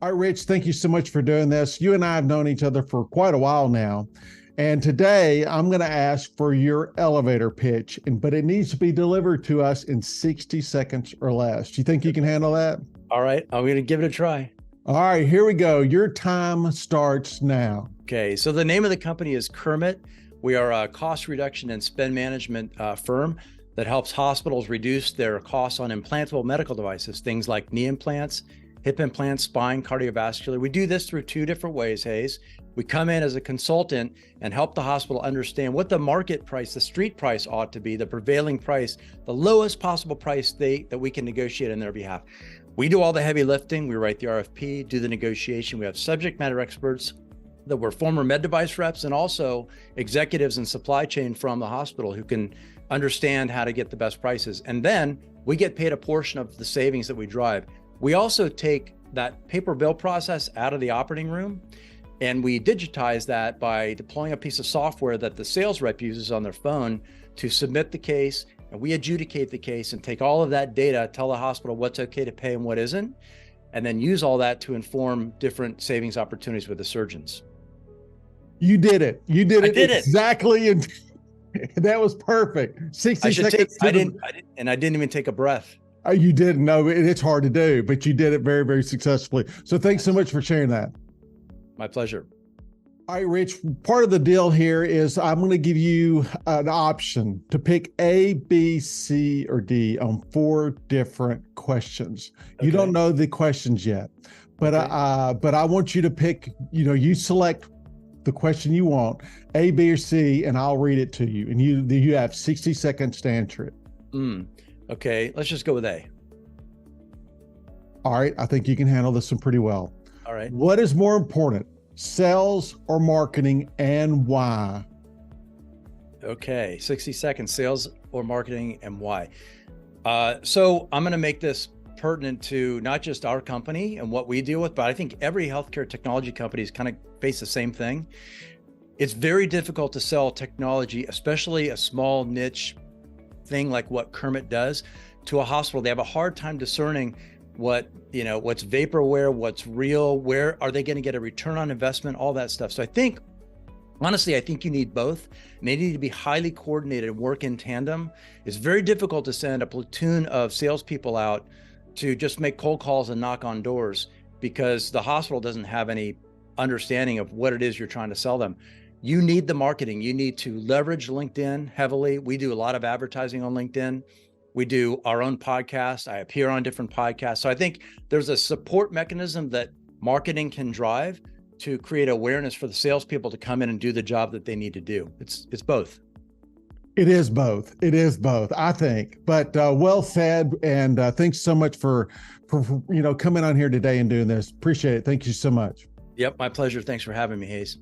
All right, Rich, thank you so much for doing this. You and I have known each other for quite a while now. And today I'm going to ask for your elevator pitch, but it needs to be delivered to us in 60 seconds or less. Do you think you can handle that? All right, I'm going to give it a try. All right, here we go. Your time starts now. Okay, so the name of the company is Kermit. We are a cost reduction and spend management firm that helps hospitals reduce their costs on implantable medical devices, things like knee implants, hip implants, spine, cardiovascular. We do this through two different ways, Hayes. We come in as a consultant and help the hospital understand what the market price, the street price ought to be, the prevailing price, the lowest possible price that we can negotiate on their behalf. We do all the heavy lifting. We write the RFP, do the negotiation. We have subject matter experts that were former med device reps and also executives in supply chain from the hospital who can understand how to get the best prices. And then we get paid a portion of the savings that we drive. We also take that paper bill process out of the operating room, and we digitize that by deploying a piece of software that the sales rep uses on their phone to submit the case, and we adjudicate the case and take all of that data, tell the hospital what's okay to pay and what isn't, and then use all that to inform different savings opportunities with the surgeons. You did it. You did it exactly. And that was perfect. 60 seconds. I didn't even take a breath. You didn't know it's hard to do, but you did it very, very successfully. So thanks so much for sharing that. My pleasure. All right, Rich, part of the deal here is I'm going to give you an option to pick A, B, C, or D on 4 different questions. Okay. You don't know the questions yet, but okay. But I want you to pick, you select the question you want, A, B, or C, and I'll read it to you. And you have 60 seconds to answer it. Okay, let's just go with A. All right, I think you can handle this one pretty well. All right. What is more important, sales or marketing, and why? Okay, 60 seconds, sales or marketing, and why? So I'm going to make this pertinent to not just our company and what we deal with, but I think every healthcare technology company is kind of face the same thing. It's very difficult to sell technology, especially a small niche thing like what Kermit does, to a hospital. They have a hard time discerning what's vaporware, what's real, where are they going to get a return on investment, all that stuff. So honestly, I think you need both, and they need to be highly coordinated and work in tandem. It's very difficult to send a platoon of salespeople out to just make cold calls and knock on doors because the hospital doesn't have any understanding of what it is you're trying to sell them. You need the marketing. You need to leverage LinkedIn heavily. We do a lot of advertising on LinkedIn. We do our own podcast. I appear on different podcasts. So I think there's a support mechanism that marketing can drive to create awareness for the salespeople to come in and do the job that they need to do. It's both. It is both. It is both, I think. But well said. And thanks so much for coming on here today and doing this. Appreciate it. Thank you so much. Yep, my pleasure. Thanks for having me, Hayes.